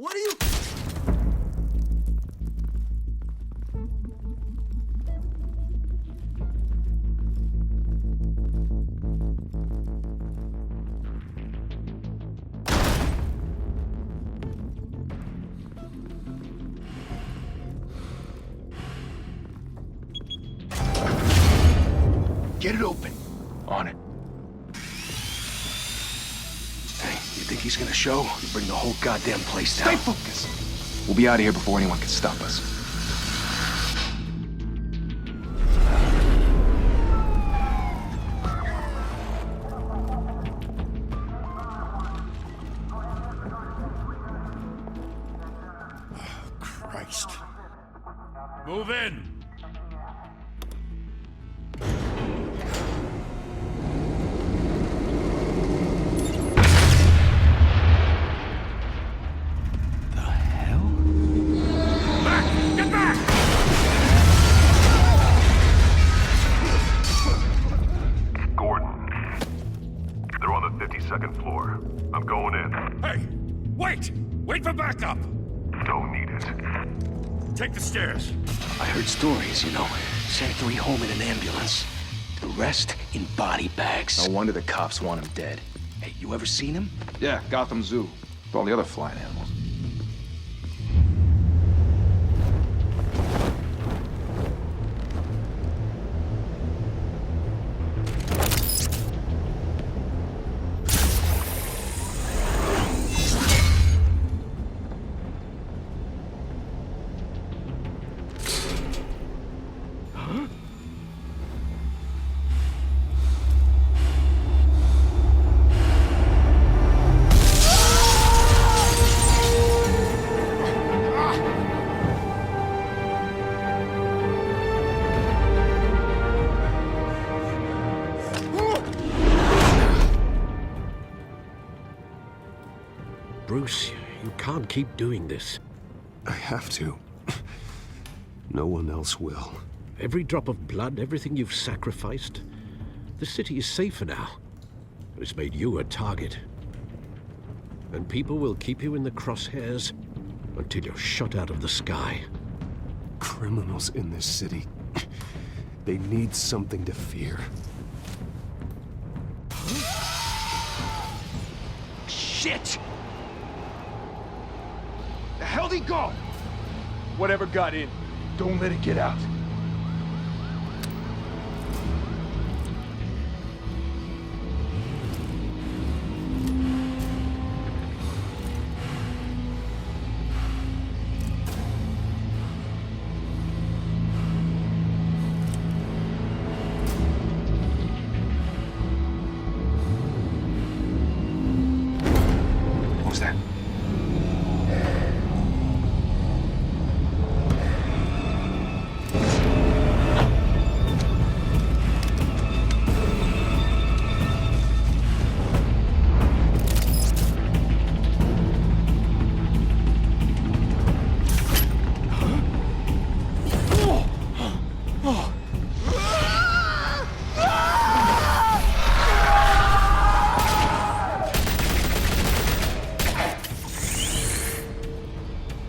What are you... Get it open. On it. Hey, you think he's gonna show? You bring the whole goddamn place down. Stay focused. We'll be out of here before anyone can stop us. Christ. Move in! Second floor. I'm going in. Hey! Wait! Wait for backup! Don't need it. Take the stairs. I heard stories, you know. Sent 3 home in an ambulance. The rest in body bags. No wonder the cops want him dead. Hey, you ever seen him? Yeah, Gotham Zoo. With all the other flying animals. Bruce, you can't keep doing this. I have to. No one else will. Every drop of blood, everything you've sacrificed. The city is safer now. It's made you a target. And people will keep you in the crosshairs until you're shot out of the sky. Criminals in this city. They need something to fear. Shit! The hell'd he go? Whatever got in, don't let it get out. What was that?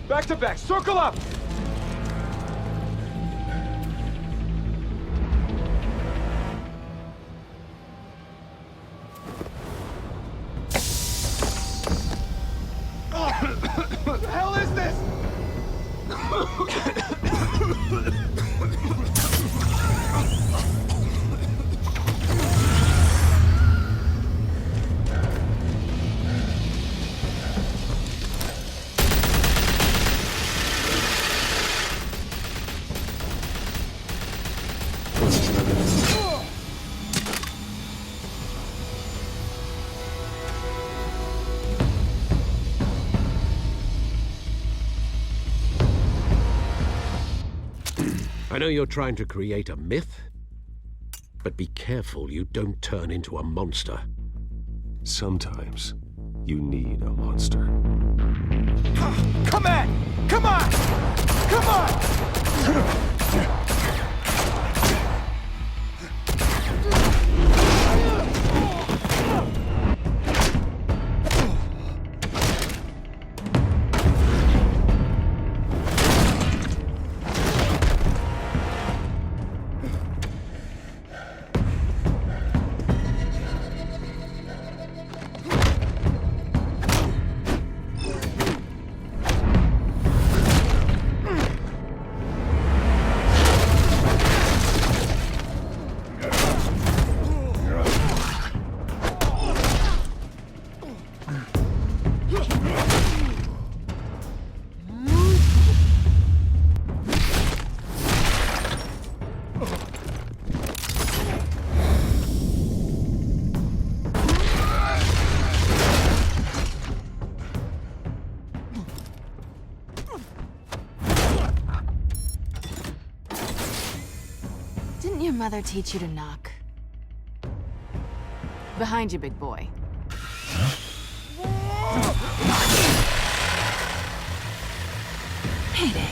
Back to back, circle up! What the hell is this? I know you're trying to create a myth, but be careful you don't turn into a monster. Sometimes you need a monster. Come on! Come on! Come on! Didn't your mother teach you to knock? Behind you, big boy. Payday.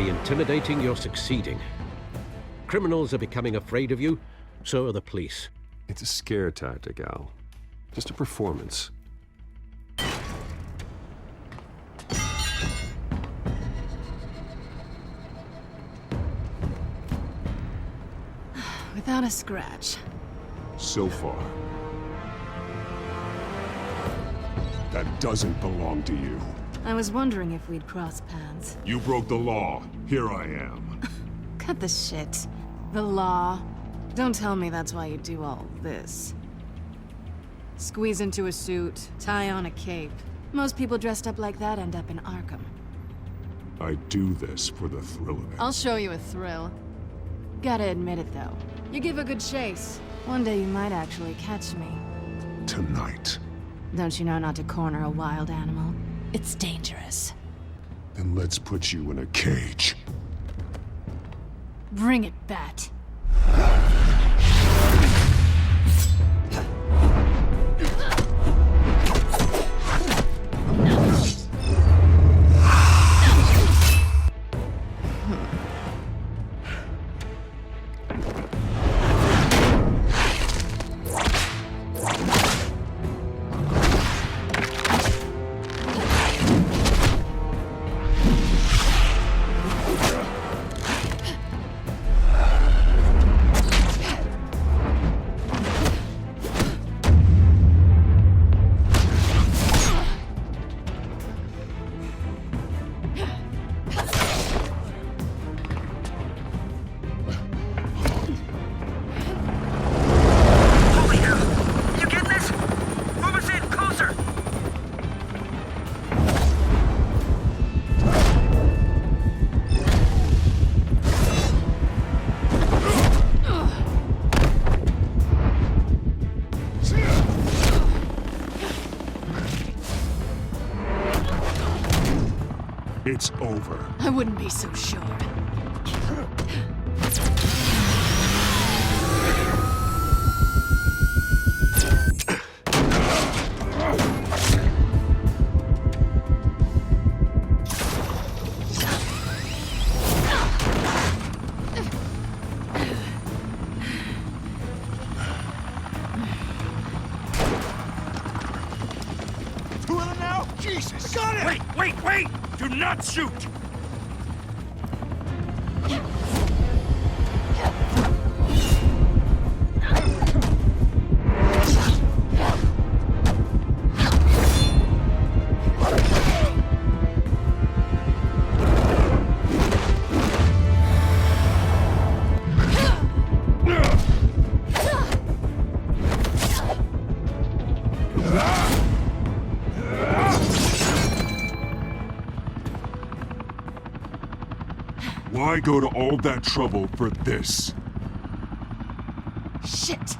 Intimidating, you're succeeding. Criminals are becoming afraid of you, so are the police. It's a scare tactic, Al. Just a performance. Without a scratch. So far. That doesn't belong to you. I was wondering if we'd cross paths. You broke the law. Here I am. Cut the shit. The law. Don't tell me that's why you do all this. Squeeze into a suit, tie on a cape. Most people dressed up like that end up in Arkham. I do this for the thrill of it. I'll show you a thrill. Gotta admit it, though. You give a good chase. One day you might actually catch me. Tonight. Don't you know not to corner a wild animal? It's dangerous. Then let's put you in a cage. Bring it, Bat. It's over. I wouldn't be so sure. Two of them now? Jesus! Got it! Wait! Do not shoot! Why go to all that trouble for this? Shit!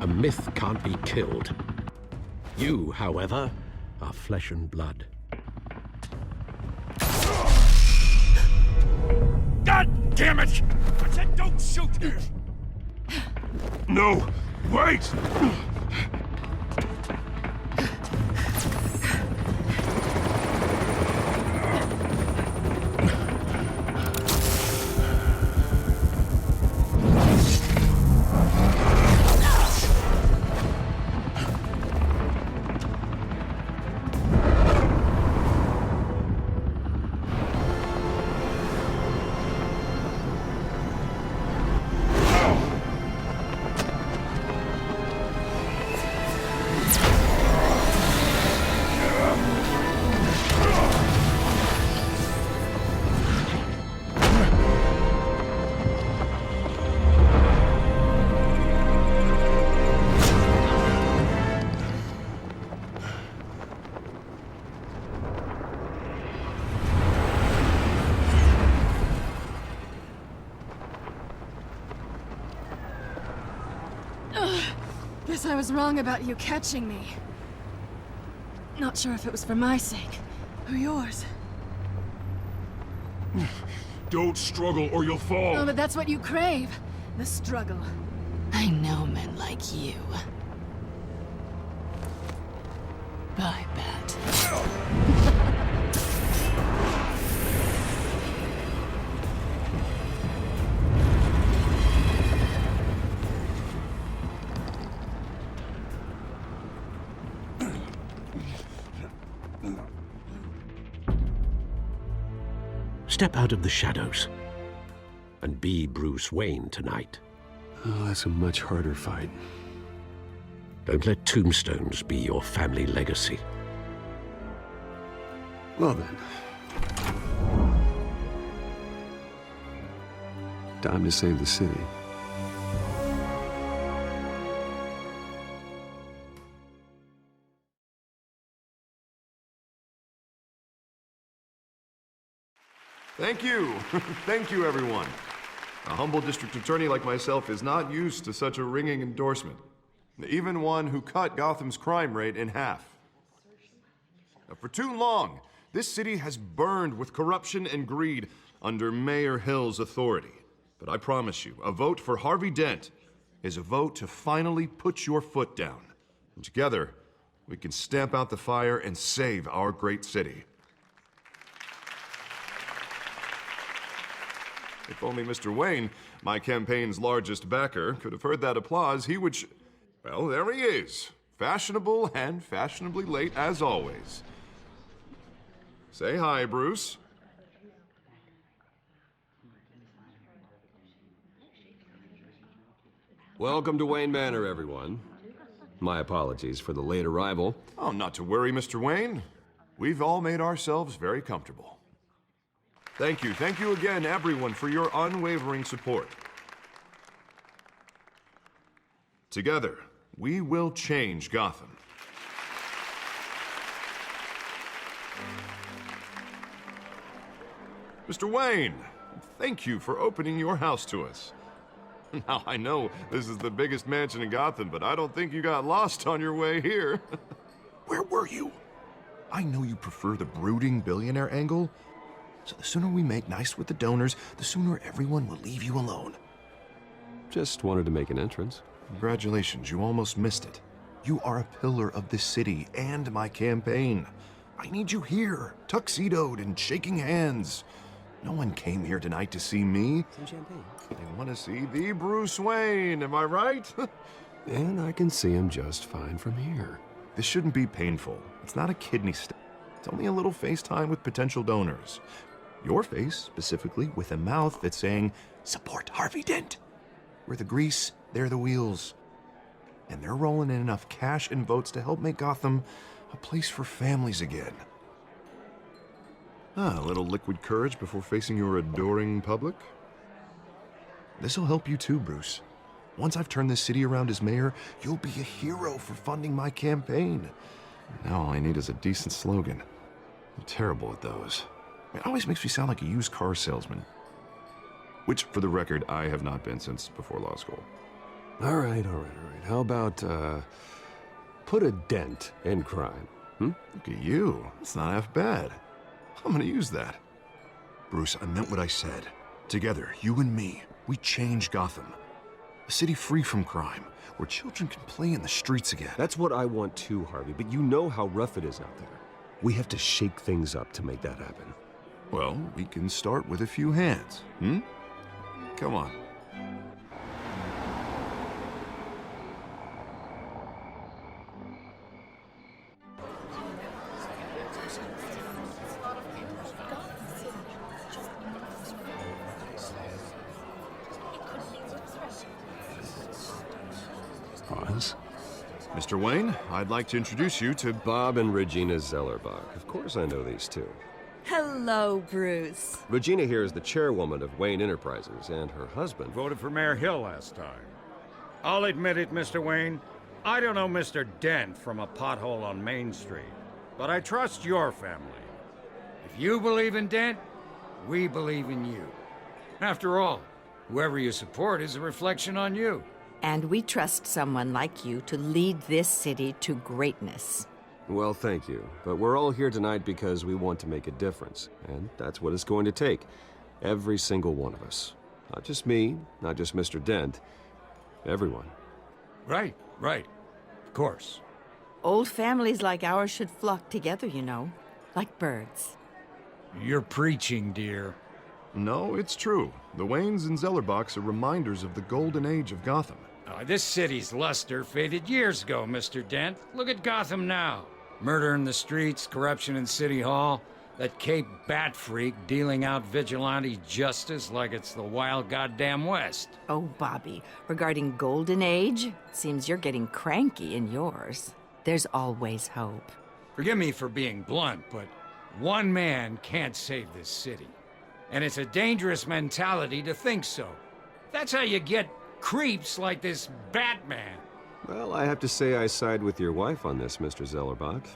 A myth can't be killed. You, however, are flesh and blood. God damn it! I said don't shoot! No! Wait! Guess I was wrong about you catching me. Not sure if it was for my sake, or yours. Don't struggle or you'll fall. Oh, but that's what you crave. The struggle. I know men like you. Bye, Bat. Step out of the shadows and be Bruce Wayne tonight. Oh, that's a much harder fight. Don't let tombstones be your family legacy. Well then. Time to save the city. Thank you. Thank you, everyone. A humble district attorney like myself is not used to such a ringing endorsement. Even one who cut Gotham's crime rate in half. For too long, this city has burned with corruption and greed under Mayor Hill's authority. But I promise you, a vote for Harvey Dent is a vote to finally put your foot down. And together, we can stamp out the fire and save our great city. If only Mr. Wayne, my campaign's largest backer, could have heard that applause, he would well, there he is. Fashionable and fashionably late as always. Say hi, Bruce. Welcome to Wayne Manor, everyone. My apologies for the late arrival. Oh, not to worry, Mr. Wayne. We've all made ourselves very comfortable. Thank you again, everyone, for your unwavering support. Together, we will change Gotham. Mr. Wayne, thank you for opening your house to us. Now, I know this is the biggest mansion in Gotham, but I don't think you got lost on your way here. Where were you? I know you prefer the brooding billionaire angle, so the sooner we make nice with the donors, the sooner everyone will leave you alone. Just wanted to make an entrance. Congratulations, you almost missed it. You are a pillar of this city and my campaign. I need you here, tuxedoed and shaking hands. No one came here tonight to see me. Some champagne. They want to see the Bruce Wayne, am I right? And I can see him just fine from here. This shouldn't be painful. It's not a kidney stone. It's only a little FaceTime with potential donors. Your face, specifically, with a mouth that's saying, support Harvey Dent. We're the grease, they're the wheels. And they're rolling in enough cash and votes to help make Gotham a place for families again. A little liquid courage before facing your adoring public. This'll help you too, Bruce. Once I've turned this city around as mayor, you'll be a hero for funding my campaign. Now all I need is a decent slogan. I'm terrible at those. It always makes me sound like a used car salesman. Which, for the record, I have not been since before law school. All right. How about, put a dent in crime? Look at you. It's not half bad. I'm gonna use that. Bruce, I meant what I said. Together, you and me, we change Gotham. A city free from crime, where children can play in the streets again. That's what I want too, Harvey, but you know how rough it is out there. We have to shake things up to make that happen. Well, we can start with a few hands, Come on. Pause. Mr. Wayne, I'd like to introduce you to Bob and Regina Zellerbach. Of course I know these two. Hello, Bruce. Regina here is the chairwoman of Wayne Enterprises, and her husband Voted for Mayor Hill last time. I'll admit it, Mr. Wayne. I don't know Mr. Dent from a pothole on Main Street, but I trust your family. If you believe in Dent, we believe in you. After all, whoever you support is a reflection on you. And we trust someone like you to lead this city to greatness. Well, thank you. But we're all here tonight because we want to make a difference. And that's what it's going to take. Every single one of us. Not just me, not just Mr. Dent. Everyone. Right. Of course. Old families like ours should flock together, you know, like birds. You're preaching, dear. No, it's true. The Waynes and Zellerbachs are reminders of the golden age of Gotham. This city's luster faded years ago, Mr. Dent. Look at Gotham now. Murder in the streets, corruption in City Hall, that Cape Bat freak dealing out vigilante justice like it's the wild goddamn West. Oh, Bobby, regarding Golden Age, seems you're getting cranky in yours. There's always hope. Forgive me for being blunt, but one man can't save this city. And it's a dangerous mentality to think so. That's how you get creeps like this Batman. Well, I have to say I side with your wife on this, Mr. Zellerbach.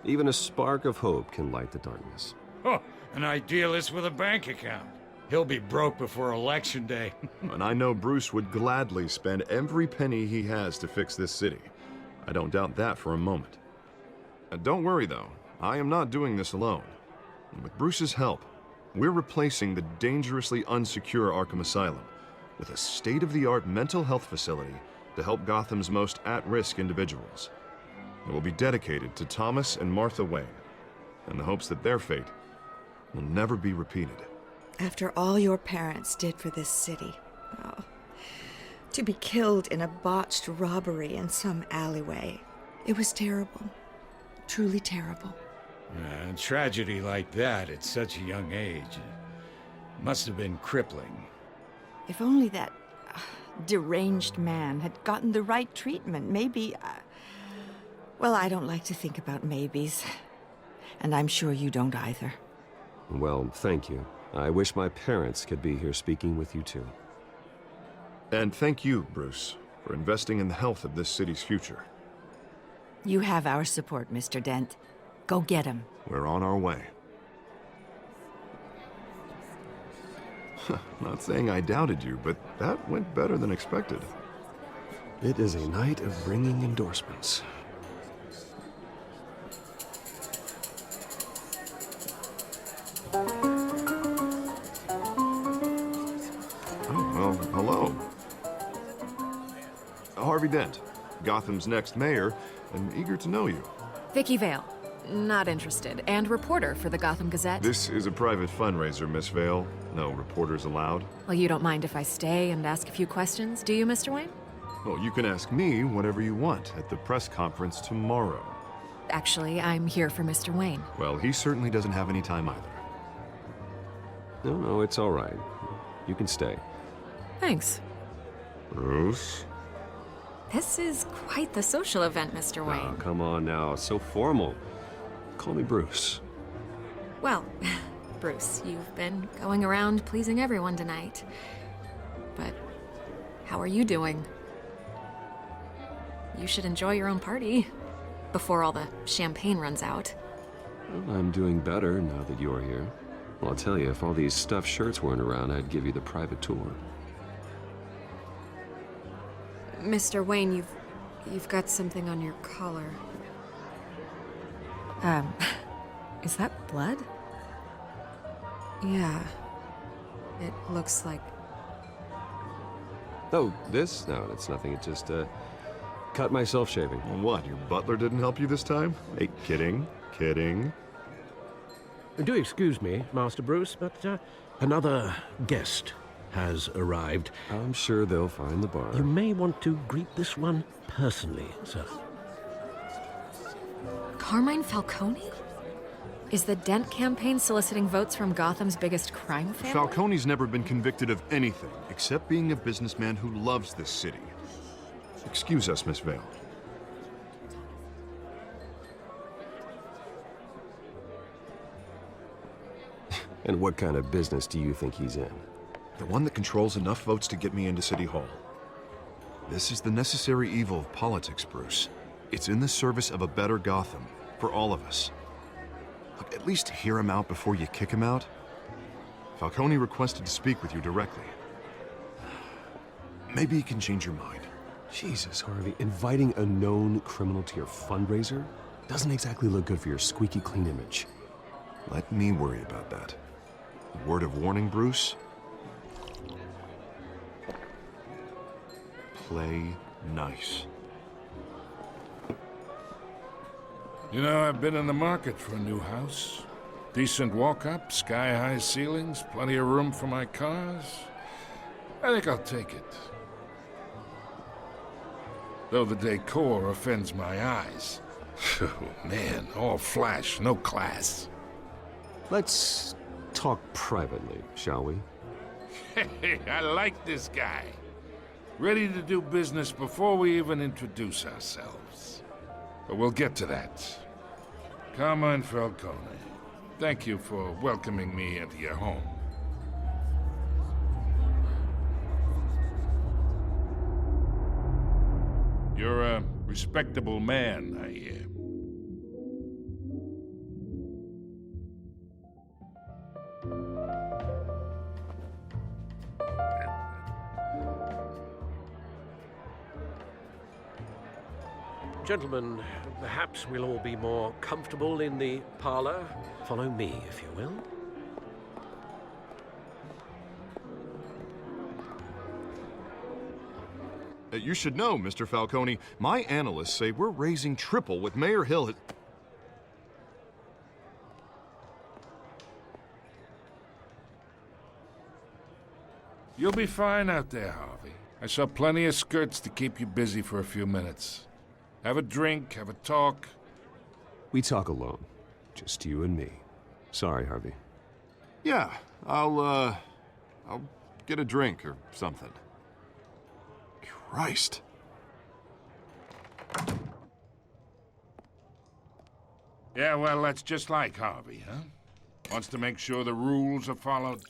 Even a spark of hope can light the darkness. Oh, an idealist with a bank account. He'll be broke before Election Day. And I know Bruce would gladly spend every penny he has to fix this city. I don't doubt that for a moment. Don't worry, though. I am not doing this alone. And with Bruce's help, we're replacing the dangerously unsecure Arkham Asylum with a state-of-the-art mental health facility to help Gotham's most at-risk individuals. It will be dedicated to Thomas and Martha Wayne, in the hopes that their fate will never be repeated. After all your parents did for this city, oh, to be killed in a botched robbery in some alleyway, it was terrible. Truly terrible. A tragedy like that at such a young age must have been crippling. If only that deranged man had gotten the right treatment, maybe... Well, I don't like to think about maybes. And I'm sure you don't either. Well, thank you. I wish my parents could be here speaking with you too. And thank you, Bruce, for investing in the health of this city's future. You have our support, Mr. Dent. Go get him. We're on our way. Not saying I doubted you, but that went better than expected. It is a night of ringing endorsements. Well, hello. Harvey Dent, Gotham's next mayor, and eager to know you. Vicky Vale. Not interested. And reporter for the Gotham Gazette. This is a private fundraiser, Miss Vale. No reporters allowed. Well, you don't mind if I stay and ask a few questions, do you, Mr. Wayne? Well, you can ask me whatever you want at the press conference tomorrow. Actually, I'm here for Mr. Wayne. Well, he certainly doesn't have any time either. No, it's all right. You can stay. Thanks. Bruce? This is quite the social event, Mr. Wayne. Oh, come on now. It's so formal. Call me Bruce. Well, Bruce, you've been going around pleasing everyone tonight. But how are you doing? You should enjoy your own party before all the champagne runs out. Well, I'm doing better now that you're here. Well, I'll tell you, if all these stuffed shirts weren't around, I'd give you the private tour. Mr. Wayne, you've got something on your collar. Is that blood? Yeah. It looks like... Oh, this? No, that's nothing. It just, cut myself shaving. What, your butler didn't help you this time? Hey, kidding. Do excuse me, Master Bruce, but another guest has arrived. I'm sure they'll find the bar. You may want to greet this one personally, sir. Carmine Falcone? Is the Dent campaign soliciting votes from Gotham's biggest crime family? Falcone's never been convicted of anything except being a businessman who loves this city. Excuse us, Miss Vale. And what kind of business do you think he's in? The one that controls enough votes to get me into City Hall. This is the necessary evil of politics, Bruce. It's in the service of a better Gotham, for all of us. Look, at least hear him out before you kick him out. Falcone requested to speak with you directly. Maybe he can change your mind. Jesus, Harvey, inviting a known criminal to your fundraiser doesn't exactly look good for your squeaky clean image. Let me worry about that. Word of warning, Bruce? Play nice. You know, I've been in the market for a new house. Decent walk-up, sky-high ceilings, plenty of room for my cars. I think I'll take it. Though the decor offends my eyes. Oh, man, all flash, no class. Let's talk privately, shall we? Hey, I like this guy. Ready to do business before we even introduce ourselves. But we'll get to that. Carmine Falcone, thank you for welcoming me into your home. You're a respectable man, I hear. Gentlemen, perhaps we'll all be more comfortable in the parlor. Follow me, if you will. You should know, Mr. Falcone, my analysts say we're raising triple with Mayor Hill. You'll be fine out there, Harvey. I saw plenty of skirts to keep you busy for a few minutes. Have a drink, have a talk. We talk alone. Just you and me. Sorry, Harvey. Yeah, I'll get a drink or something. Christ. Yeah, well, that's just like Harvey, huh? Wants to make sure the rules are followed.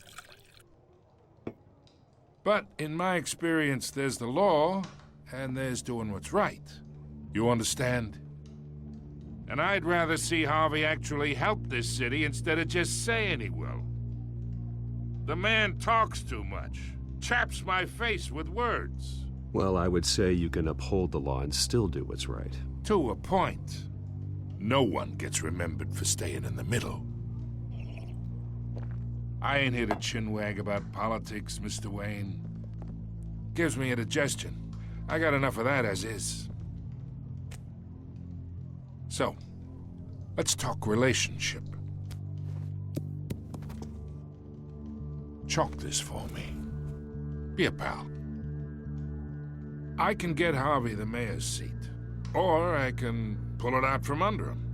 But in my experience, there's the law, and there's doing what's right. You understand? And I'd rather see Harvey actually help this city instead of just saying he will. The man talks too much, chaps my face with words. Well, I would say you can uphold the law and still do what's right. To a point. No one gets remembered for staying in the middle. I ain't here to chinwag about politics, Mr. Wayne. Gives me indigestion. I got enough of that as is. So, let's talk relationship. Chalk this for me. Be a pal. I can get Harvey the mayor's seat, or I can pull it out from under him.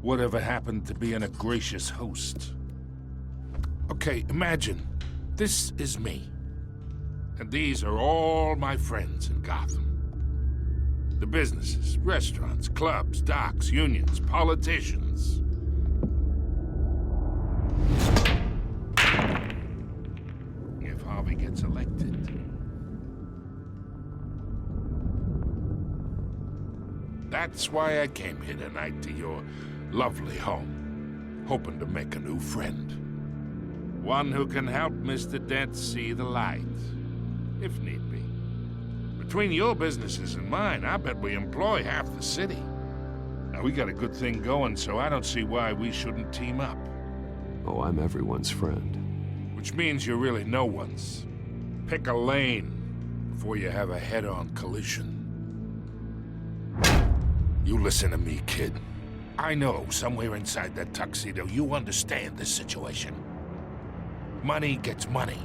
Whatever happened to being a gracious host? Okay, imagine this is me, and these are all my friends in Gotham. The businesses, restaurants, clubs, docks, unions, politicians. If Harvey gets elected, that's why I came here tonight to your lovely home, hoping to make a new friend. One who can help Mr. Dent see the light, if need be. Between your businesses and mine, I bet we employ half the city. Now, we got a good thing going, so I don't see why we shouldn't team up. Oh, I'm everyone's friend. Which means you're really no one's. Pick a lane before you have a head-on collision. You listen to me, kid. I know somewhere inside that tuxedo you understand this situation. Money gets money.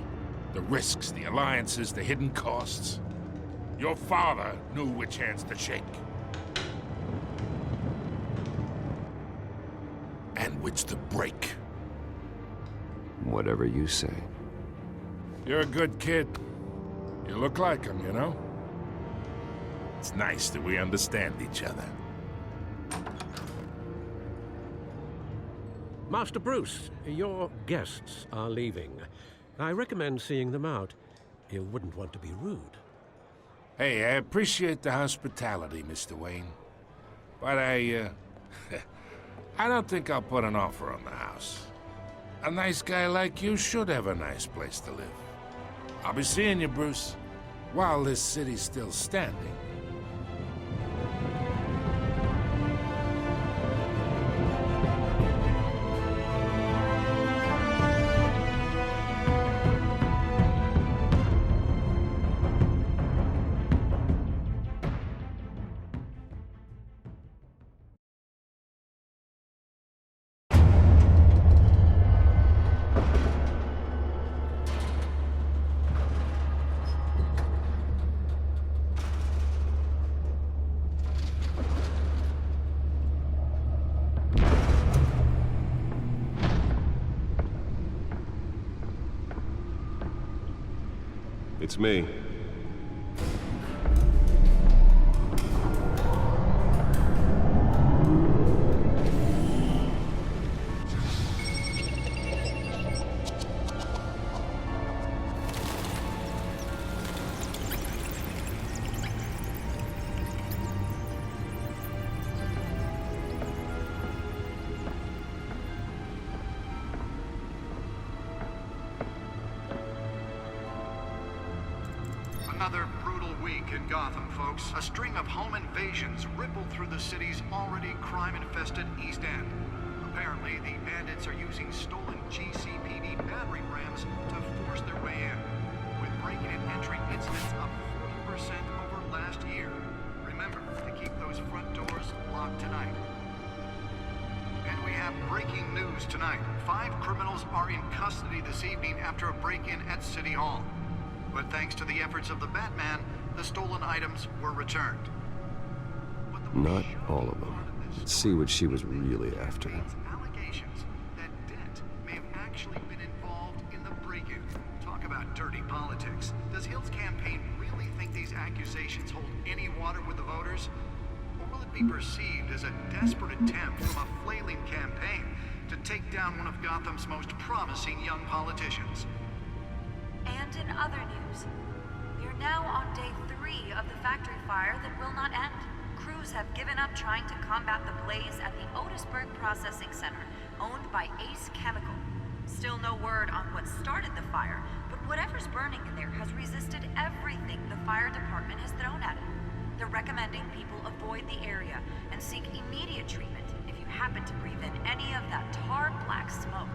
The risks, the alliances, the hidden costs. Your father knew which hands to shake. And which to break. Whatever you say. You're a good kid. You look like him, you know? It's nice that we understand each other. Master Bruce, your guests are leaving. I recommend seeing them out. You wouldn't want to be rude. Hey, I appreciate the hospitality, Mr. Wayne. But I don't think I'll put an offer on the house. A nice guy like you should have a nice place to live. I'll be seeing you, Bruce. while this city's still standing. It's me. Another brutal week in Gotham, folks. A string of home invasions rippled through the city's already crime-infested East End. Apparently, the bandits are using stolen GCPD battering rams to force their way in, with breaking and entering incidents up 40% over last year. Remember to keep those front doors locked tonight. And we have breaking news tonight. 5 criminals are in custody this evening after a break-in at City Hall. But thanks to the efforts of the Batman, the stolen items were returned. Not all of them. Let's see what she was really after. Allegations that Dent may have actually been involved in the break-in. Talk about dirty politics. Does Hill's campaign really think these accusations hold any water with the voters? Or will it be perceived as a desperate attempt from a flailing campaign to take down one of Gotham's most promising young politicians? And in other news, we are now on day 3 of the factory fire that will not end. Crews have given up trying to combat the blaze at the Otisburg Processing Center, owned by Ace Chemical. Still no word on what started the fire, but whatever's burning in there has resisted everything the fire department has thrown at it. They're recommending people avoid the area and seek immediate treatment if you happen to breathe in any of that tar black smoke.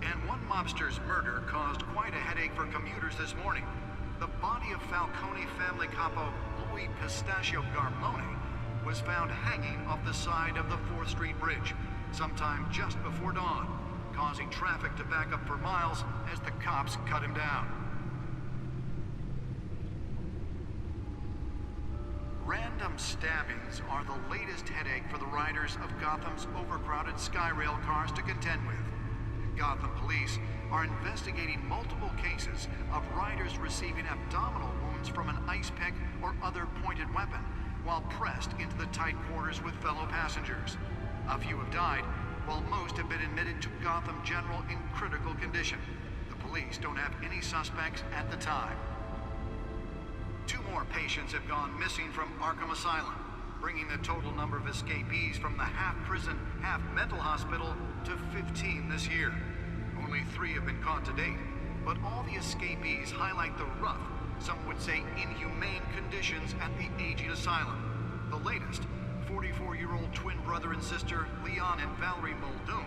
And one mobster's murder caused quite a headache for commuters this morning. The body of Falcone family capo Louis Pistachio Garmone was found hanging off the side of the 4th Street Bridge sometime just before dawn, causing traffic to back up for miles as the cops cut him down. Random stabbings are the latest headache for the riders of Gotham's overcrowded Skyrail cars to contend with. Gotham police are investigating multiple cases of riders receiving abdominal wounds from an ice pick or other pointed weapon while pressed into the tight quarters with fellow passengers. A few have died, while most have been admitted to Gotham General in critical condition. The police don't have any suspects at the time. 2 more patients have gone missing from Arkham Asylum, bringing the total number of escapees from the half-prison, half-mental hospital to 15 this year. Only 3 have been caught to date, but all the escapees highlight the rough, some would say inhumane conditions at the aging asylum. The latest, 44-year-old twin brother and sister Leon and Valerie Muldoon,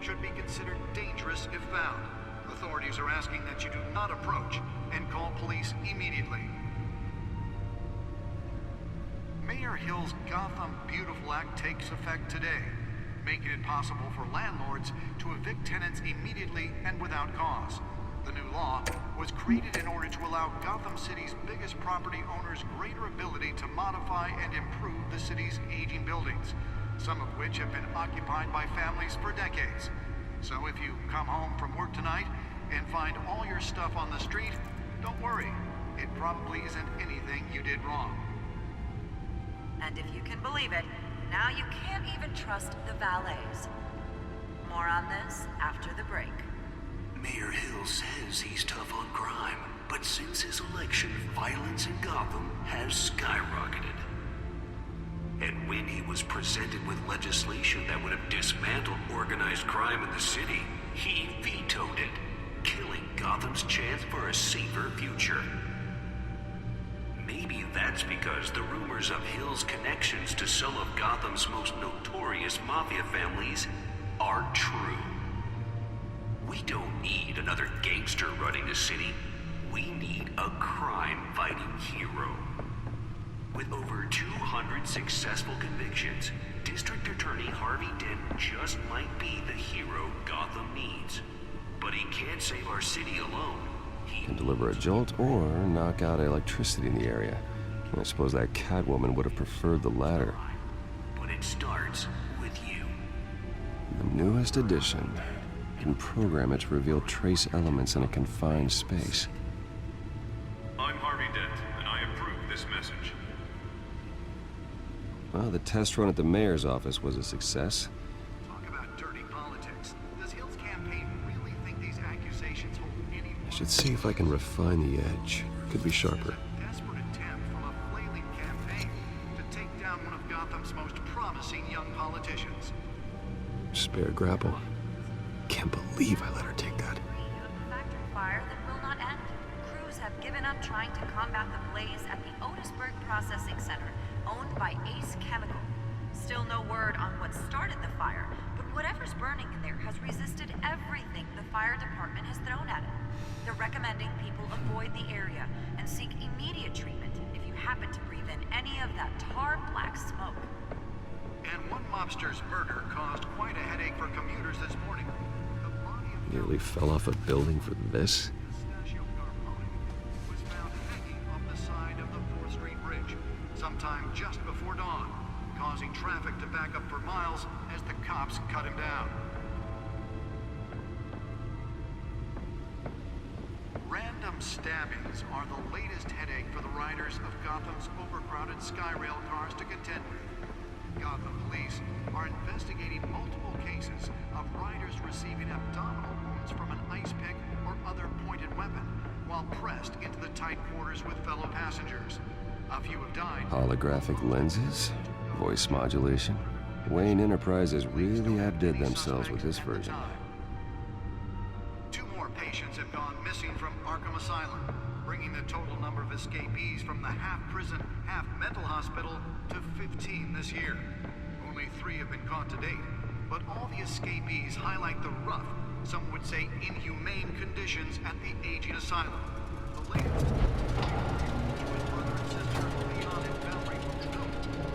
should be considered dangerous if found. Authorities are asking that you do not approach and call police immediately. Mayor Hill's Gotham Beautiful Act takes effect today, making it possible for landlords to evict tenants immediately and without cause. The new law was created in order to allow Gotham City's biggest property owners greater ability to modify and improve the city's aging buildings, some of which have been occupied by families for decades. So if you come home from work tonight and find all your stuff on the street, don't worry. It probably isn't anything you did wrong. And if you can believe it, now you can't even trust the valets. More on this after the break. Mayor Hill says he's tough on crime, but since his election, violence in Gotham has skyrocketed. And when he was presented with legislation that would have dismantled organized crime in the city, he vetoed it, killing Gotham's chance for a safer future. that's because the rumors of Hill's connections to some of Gotham's most notorious mafia families are true. We don't need another gangster running the city. We need a crime-fighting hero. With over 200 successful convictions, District Attorney Harvey Dent just might be the hero Gotham needs. But he can't save our city alone. He Can deliver a jolt or knock out electricity in the area. I suppose that Catwoman would have preferred the latter. But it starts with you. The newest edition can program it to reveal trace elements in a confined space. I'm Harvey Dent, and I approve this message. Well, the test run at the mayor's office was a success. Talk about dirty politics. Does Hill's campaign really think these accusations hold any I should see if I can refine the edge. Could be sharper. desperate attempt from a flailing campaign to take down one of Gotham's most promising young politicians? Spare grapple. Can't believe I let her take that. Factory fire that will not end. Crews have given up trying to combat the blaze at the Otisburg Processing Center, owned by Ace Chemical. Still no word on what started the fire, but whatever's burning in there has resisted everything the fire department has thrown at it. They're recommending people avoid the area and seek immediate treatment if you happen to breathe in any of that tar black smoke. And one mobster's murder caused quite a headache for commuters this morning. Nearly fell off a building for this. Was found hanging off the side of the 4th Street Bridge sometime just before dawn, causing traffic to back up for miles as the cops cut him down. Random stabbings are the latest headache for the riders of Gotham's overcrowded Skyrail cars to contend with. Gotham police are investigating multiple cases of riders receiving abdominal wounds from an ice pick or other pointed weapon while pressed into the tight quarters with fellow passengers. A few have died. Holographic lenses? Voice modulation? Wayne Enterprises really outdid themselves with this version. 2 more patients have gone missing from Arkham Asylum, bringing the total number of escapees from the half-prison, half-mental hospital to 15 this year. Only 3 have been caught to date, but all the escapees highlight the rough, some would say inhumane conditions at the aging asylum. The latest, with brother and sister Leon and Valerie Monroe,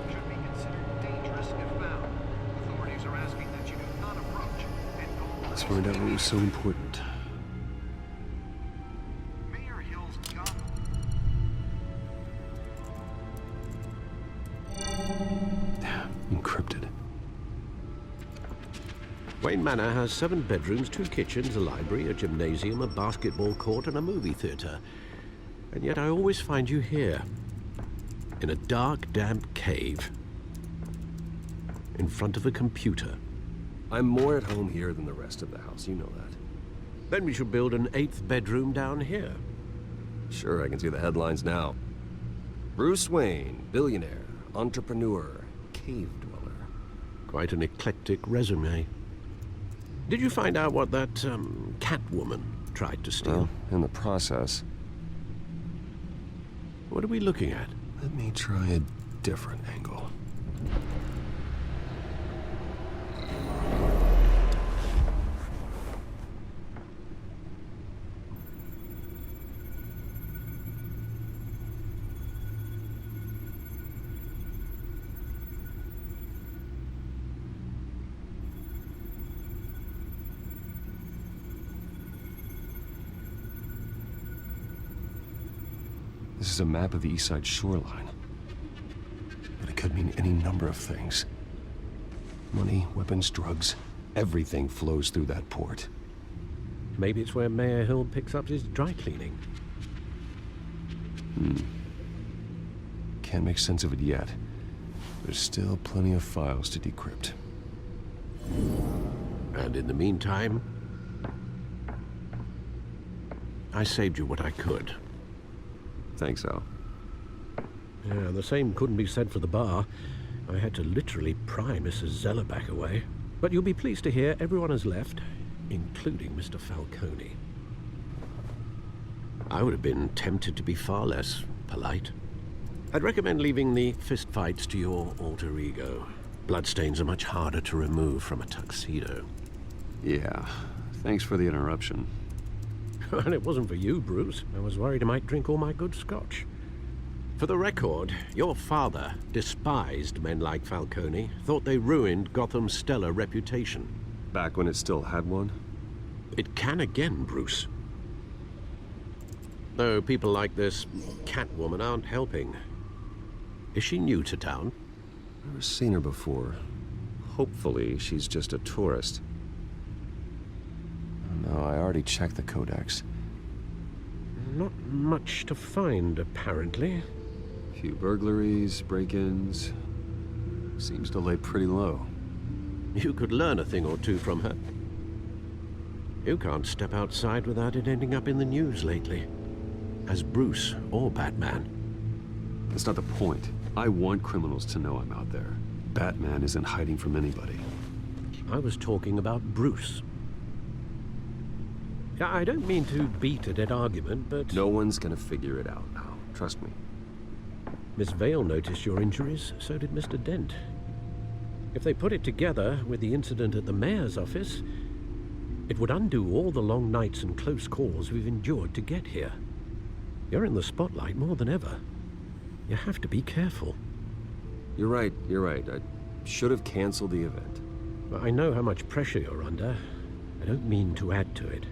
should be considered dangerous if found. Authorities are asking that you do not approach and call. Let's find out what was so important. Mayor Hill's Encrypted. Wayne Manor has 7 bedrooms, 2 kitchens, a library, a gymnasium, a basketball court, and a movie theater. And yet I always find you here, in a dark, damp cave, in front of a computer. I'm more at home here than the rest of the house, you know that. Then we should build an 8th bedroom down here. Sure, I can see the headlines now. Bruce Wayne, billionaire, entrepreneur, cave dweller. Quite an eclectic resume. Did you find out what that, Catwoman tried to steal? Well, in the process. What are we looking at? Let me try a different angle. This is a map of the East Side shoreline. But it could mean any number of things. Money, weapons, drugs, everything flows through that port. Maybe it's where Mayor Hill picks up his dry cleaning. Can't make sense of it yet. There's still plenty of files to decrypt. And in the meantime, I saved you what I could. Thanks, Al. Yeah, the same couldn't be said for the bar. I had to literally pry Mrs. Zeller back away. But you'll be pleased to hear everyone has left, including Mr. Falcone. I would have been tempted to be far less polite. I'd recommend leaving the fistfights to your alter ego. Bloodstains are much harder to remove from a tuxedo. Yeah, thanks for the interruption. And it wasn't for you, Bruce. I was worried I might drink all my good scotch. For the record, your father despised men like Falcone, thought they ruined Gotham's stellar reputation. Back when it still had one? It can again, Bruce. Though people like this Catwoman aren't helping. Is she new to town? Never seen her before. Hopefully, she's just a tourist. No, I already checked the codex. Not much to find, apparently. Few burglaries, break-ins. Seems to lay pretty low. You could learn a thing or two from her. You can't step outside without it ending up in the news lately. As Bruce or Batman. That's not the point. I want criminals to know I'm out there. Batman isn't hiding from anybody. I was talking about Bruce. I don't mean to beat a dead argument, but... No one's gonna figure it out now. Trust me. Miss Vale noticed your injuries, so did Mr. Dent. If they put it together with the incident at the mayor's office, it would undo all the long nights and close calls we've endured to get here. You're in the spotlight more than ever. You have to be careful. You're right. I should have canceled the event. I know how much pressure you're under. I don't mean to add to it.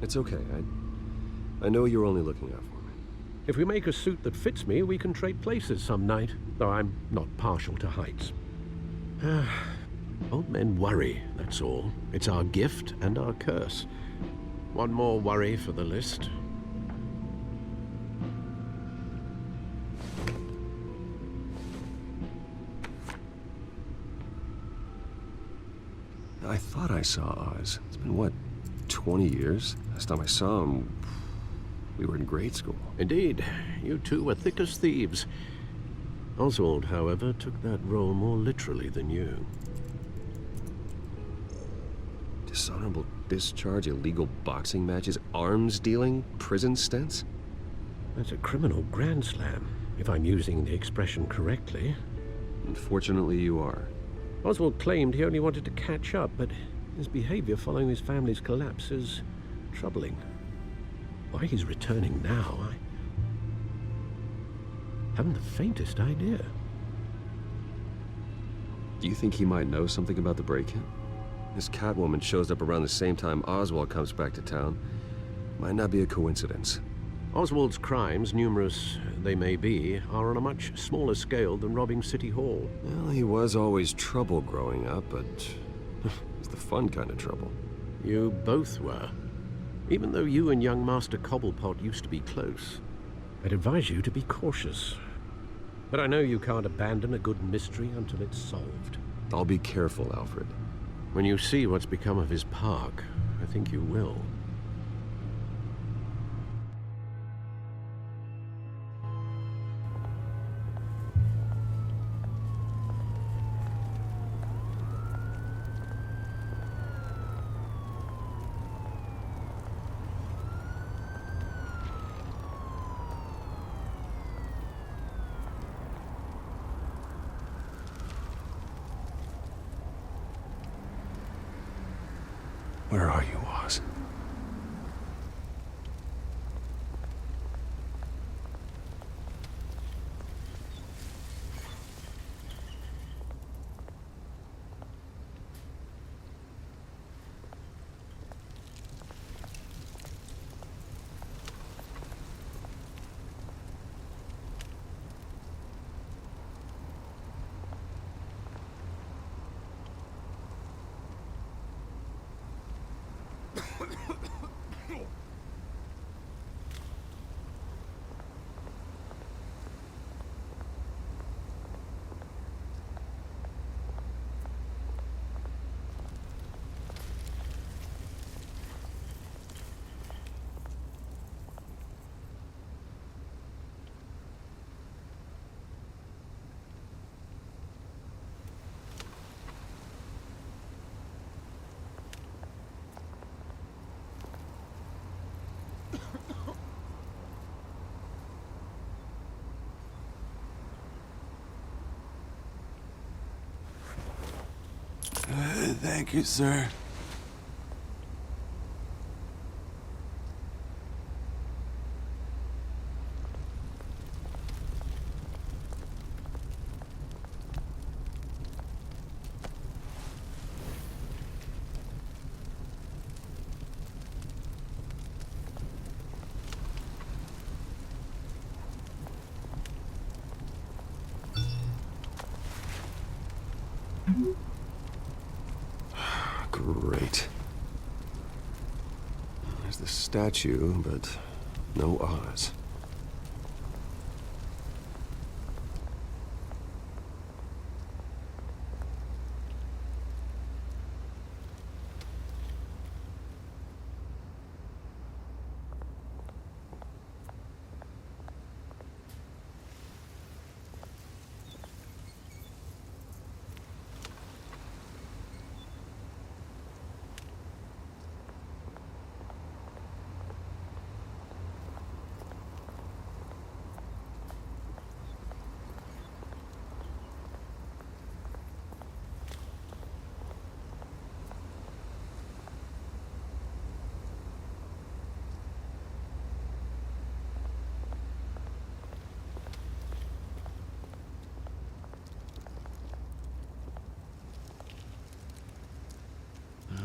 It's okay. I know you're only looking out for me. If we make a suit that fits me, we can trade places some night, though I'm not partial to heights. Old men worry, that's all. It's our gift and our curse. One more worry for the list. I thought I saw Oz. It's been, what, 20 years? Last time I saw him, we were in grade school. Indeed. You two were thick as thieves. Oswald, however, took that role more literally than you. Dishonorable discharge, illegal boxing matches, arms dealing, prison stints? That's a criminal grand slam, if I'm using the expression correctly. Unfortunately, you are. Oswald claimed he only wanted to catch up, but his behavior following his family's collapse is troubling. Why he's returning now, I haven't the faintest idea. Do you think he might know something about the break-in? This Catwoman shows up around the same time Oswald comes back to town. Might not be a coincidence. Oswald's crimes, numerous they may be, are on a much smaller scale than robbing City Hall. Well, he was always trouble growing up, but it's the fun kind of trouble. You both were. Even though you and young Master Cobblepot used to be close, I'd advise you to be cautious. But I know you can't abandon a good mystery until it's solved. I'll be careful, Alfred. When you see what's become of his park, I think you will. Where are you, Oz? Thank you, sir. Great. There's the statue, but no Oz.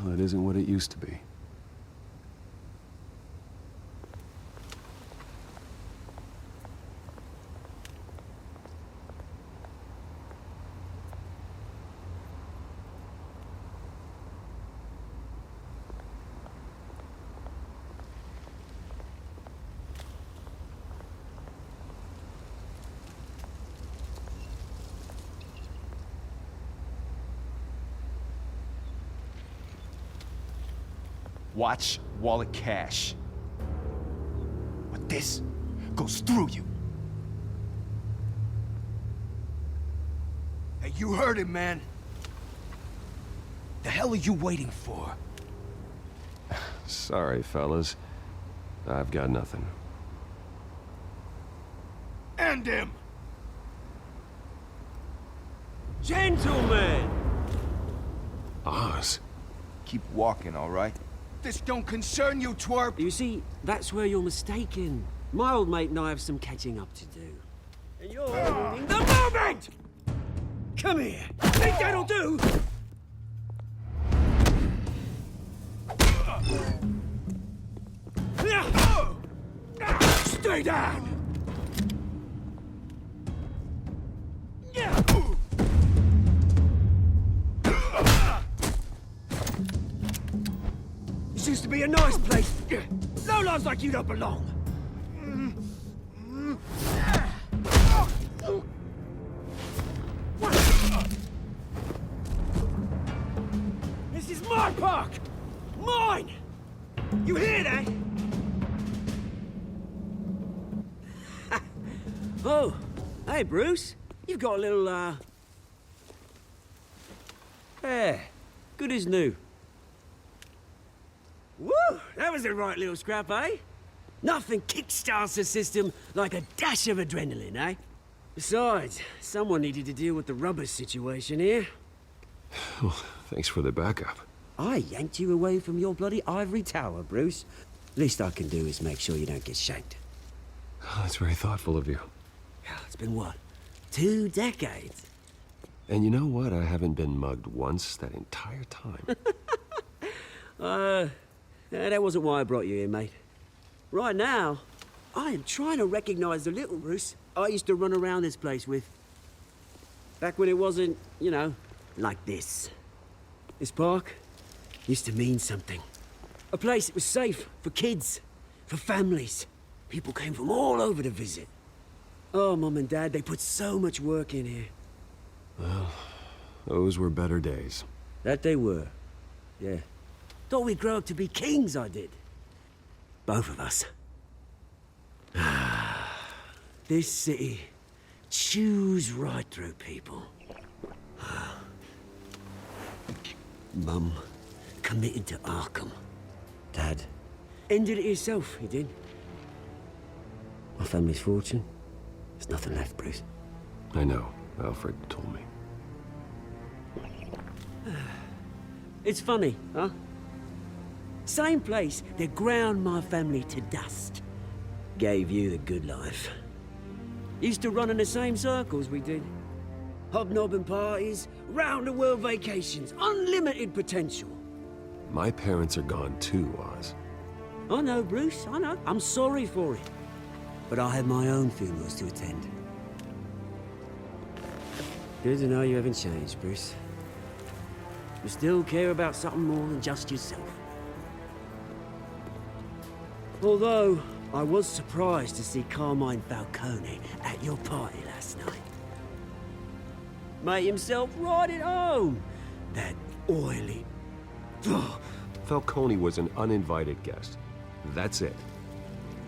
Well, it isn't what it used to be. Watch wallet cash. But this goes through you. Hey, you heard him, man. The hell are you waiting for? Sorry, fellas. I've got nothing. End him! Gentlemen! Oz? Keep walking, all right? This don't concern you, twerp! You see, that's where you're mistaken. My old mate and I have some catching up to do. And you're ruining the moment! Come here! Think that'll do? Stay down! This used to be a nice place. No lives like you don't belong. This is my park! Mine! You hear that? Oh, hey, Bruce. You've got a little, Yeah, good as new. Woo! That was a right little scrap, eh? Nothing kickstarts the system like a dash of adrenaline, eh? Besides, someone needed to deal with the rubber situation here. Well, thanks for the backup. I yanked you away from your bloody ivory tower, Bruce. Least I can do is make sure you don't get shanked. Oh, that's very thoughtful of you. It's been what? 2 decades? And you know what? I haven't been mugged once that entire time. That wasn't why I brought you here, mate. Right now, I am trying to recognize the little Bruce I used to run around this place with. Back when it wasn't, you know, like this. This park used to mean something. A place that was safe for kids, for families. People came from all over to visit. Oh, Mum and Dad, they put so much work in here. Well, those were better days. That they were. Yeah. Thought we'd grow up to be kings, I did. Both of us. This city chews right through people. Mum committed to Arkham. Dad ended it himself, he did. My family's fortune. There's nothing left, Bruce. I know. Alfred told me. It's funny, huh? Same place that ground my family to dust. Gave you the good life. Used to run in the same circles we did. Hobnobbing parties, round-the-world vacations, unlimited potential. My parents are gone too, Oz. I know, Bruce, I know. I'm sorry for it. But I have my own funerals to attend. Good to know you haven't changed, Bruce. You still care about something more than just yourself. Although, I was surprised to see Carmine Falcone at your party last night. Made himself right at home. That oily... Ugh. Falcone was an uninvited guest. That's it.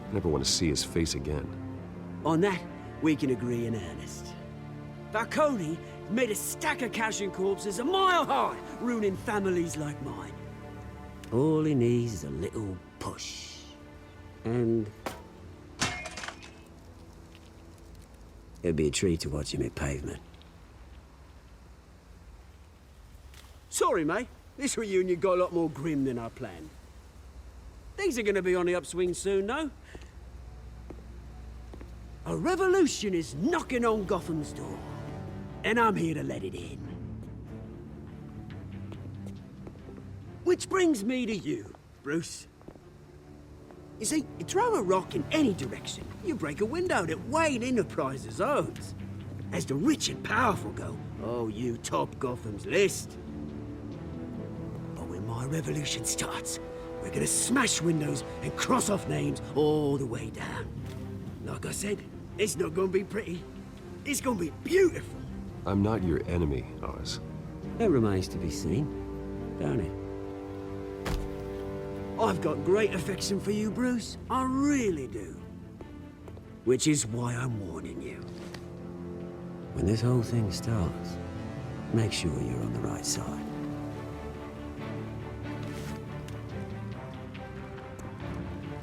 I never want to see his face again. On that, we can agree in earnest. Falcone made a stack of cash and corpses a mile high, ruining families like mine. All he needs is a little push. And... it'd be a treat to watch him hit pavement. Sorry, mate. This reunion got a lot more grim than I planned. Things are gonna be on the upswing soon, though. A revolution is knocking on Gotham's door. And I'm here to let it in. Which brings me to you, Bruce. You see, you throw a rock in any direction, you break a window that Wayne Enterprises owns. As the rich and powerful go, oh, you top Gotham's list. But when my revolution starts, we're gonna smash windows and cross off names all the way down. Like I said, it's not gonna be pretty. It's gonna be beautiful. I'm not your enemy, Oz. That remains to be seen, don't it? I've got great affection for you, Bruce. I really do. Which is why I'm warning you. When this whole thing starts, make sure you're on the right side.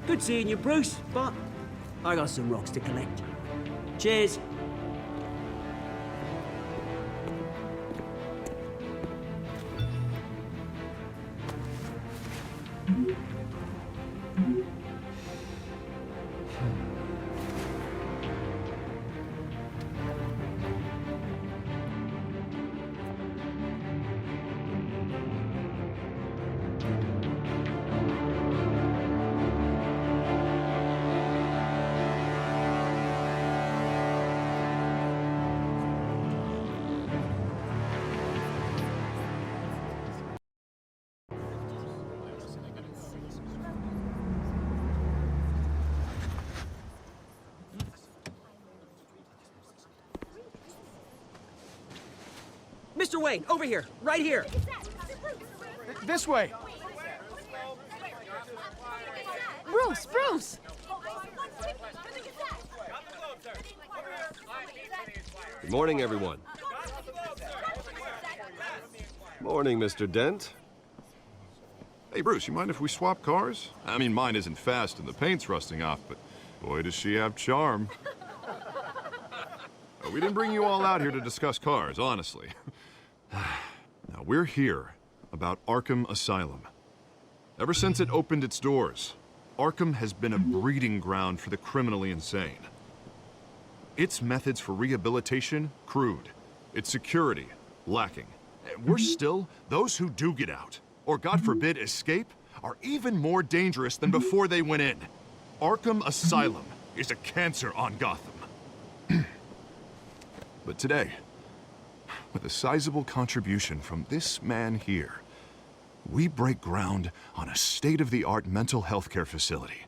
Good seeing you, Bruce, but I got some rocks to collect. Cheers. Mr. Wayne, over here, right here. This way. Bruce, Bruce! Good morning, everyone. Morning, Mr. Dent. Hey, Bruce, you mind if we swap cars? I mean, mine isn't fast and the paint's rusting off, but boy, does she have charm. We didn't bring you all out here to discuss cars, honestly. Now, we're here about Arkham Asylum. Ever since it opened its doors, Arkham has been a breeding ground for the criminally insane. Its methods for rehabilitation, crude. Its security, lacking. Worse still, those who do get out, or God forbid escape, are even more dangerous than before they went in. Arkham Asylum is a cancer on Gotham. But today, with a sizable contribution from this man here, we break ground on a state-of-the-art mental health care facility.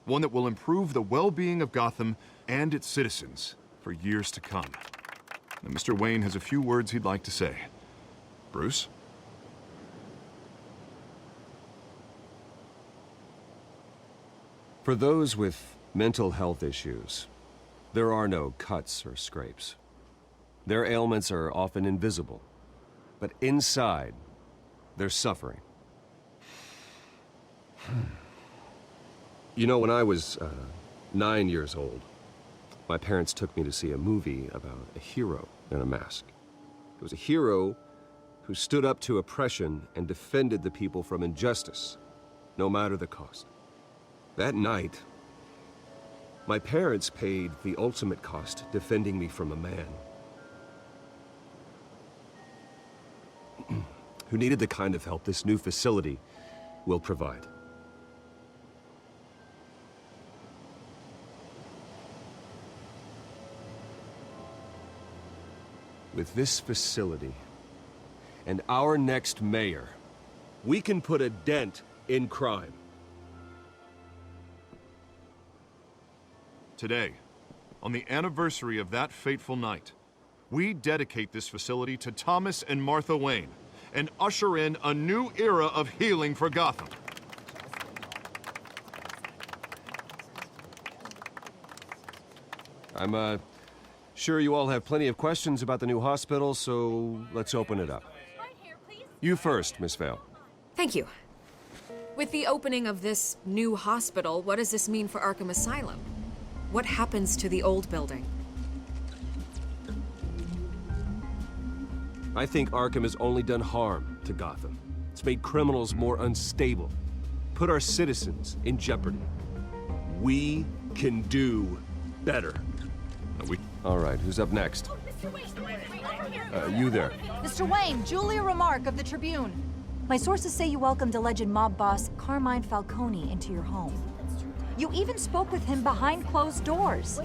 One that will improve the well-being of Gotham and its citizens for years to come. Now, Mr. Wayne has a few words he'd like to say. Bruce? For those with mental health issues, there are no cuts or scrapes. Their ailments are often invisible, but inside, they're suffering. You know, when I was 9 years old, my parents took me to see a movie about a hero in a mask. It was a hero who stood up to oppression and defended the people from injustice, no matter the cost. That night, my parents paid the ultimate cost defending me from a man who needed the kind of help this new facility will provide. With this facility and our next mayor, we can put a dent in crime. Today, on the anniversary of that fateful night, we dedicate this facility to Thomas and Martha Wayne and usher in a new era of healing for Gotham. I'm, sure you all have plenty of questions about the new hospital, so let's open it up. You first, Miss Vale. Thank you. With the opening of this new hospital, what does this mean for Arkham Asylum? What happens to the old building? I think Arkham has only done harm to Gotham. It's made criminals more unstable, put our citizens in jeopardy. We can do better. All right, who's up next? You there. Mr. Wayne, Julia Remark of the Tribune. My sources say you welcomed alleged mob boss Carmine Falcone into your home. You even spoke with him behind closed doors.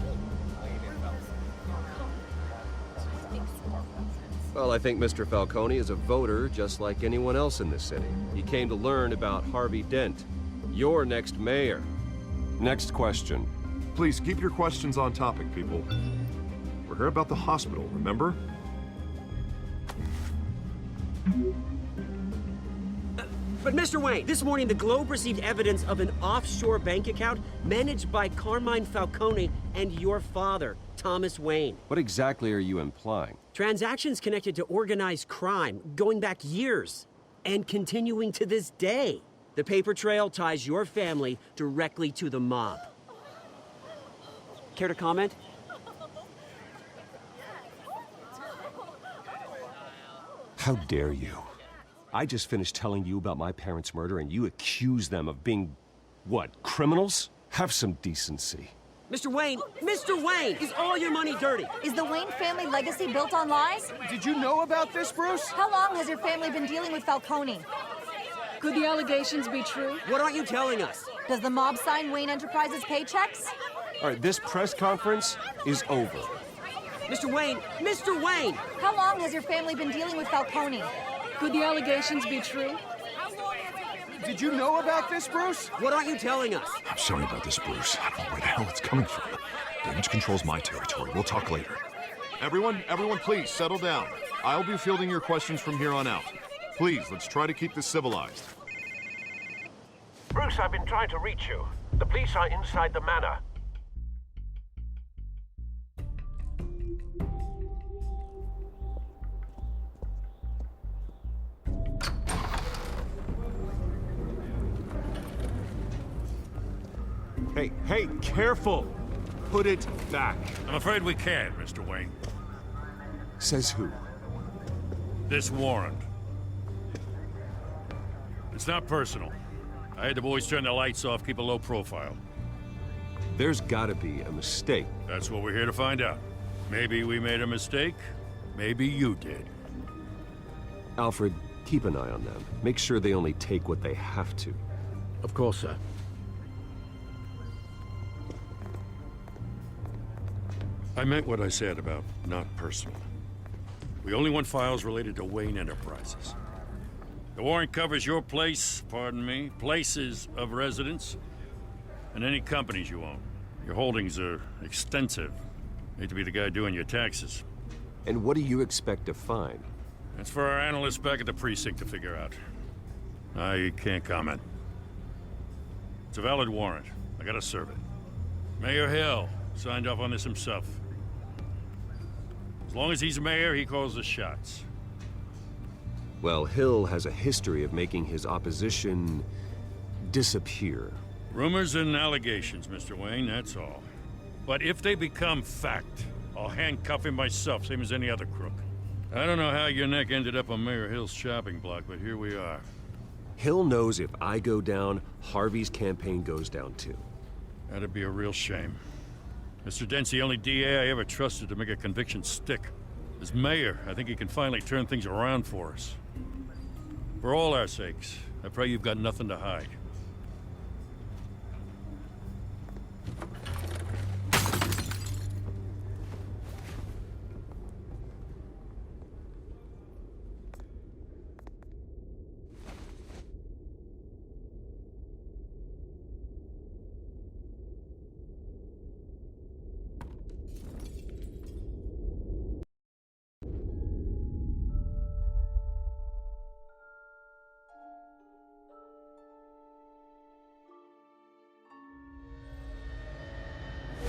Well, I think Mr. Falcone is a voter just like anyone else in this city. He came to learn about Harvey Dent, your next mayor. Next question. Please keep your questions on topic, people. We're here about the hospital, remember? But Mr. Wayne, this morning the Globe received evidence of an offshore bank account managed by Carmine Falcone and your father, Thomas Wayne. What exactly are you implying? Transactions connected to organized crime going back years and continuing to this day. The paper trail ties your family directly to the mob. Care to comment? How dare you? I just finished telling you about my parents' murder and you accuse them of being, what, criminals? Have some decency. Mr. Wayne, is all your money dirty? Is the Wayne family legacy built on lies? Did you know about this, Bruce? How long has your family been dealing with Falcone? Could the allegations be true? What aren't you telling us? Does the mob sign Wayne Enterprises paychecks? All right, this press conference is over. Mr. Wayne! How long has your family been dealing with Falcone? Could the allegations be true? Did you know about this, Bruce? What aren't you telling us? I'm sorry about this, Bruce. I don't know where the hell it's coming from. Damage control's my territory. We'll talk later. Everyone, please settle down. I'll be fielding your questions from here on out. Please, let's try to keep this civilized. Bruce, I've been trying to reach you. The police are inside the manor. Hey, careful! Put it back. I'm afraid we can't, Mr. Wayne. Says who? This warrant. It's not personal. I had the boys turn the lights off, keep a low profile. There's gotta be a mistake. That's what we're here to find out. Maybe we made a mistake. Maybe you did. Alfred, keep an eye on them. Make sure they only take what they have to. Of course, sir. I meant what I said about not personal. We only want files related to Wayne Enterprises. The warrant covers your place, pardon me, places of residence, and any companies you own. Your holdings are extensive. Hate to be the guy doing your taxes. And what do you expect to find? That's for our analysts back at the precinct to figure out. I can't comment. It's a valid warrant. I gotta serve it. Mayor Hill signed off on this himself. As long as he's mayor, he calls the shots. Well, Hill has a history of making his opposition disappear. Rumors and allegations, Mr. Wayne, that's all. But if they become fact, I'll handcuff him myself, same as any other crook. I don't know how your neck ended up on Mayor Hill's shopping block, but here we are. Hill knows if I go down, Harvey's campaign goes down too. That'd be a real shame. Mr. Dent's the only DA I ever trusted to make a conviction stick. As mayor, I think he can finally turn things around for us. For all our sakes, I pray you've got nothing to hide.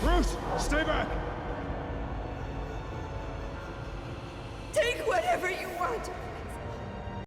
Bruce, stay back!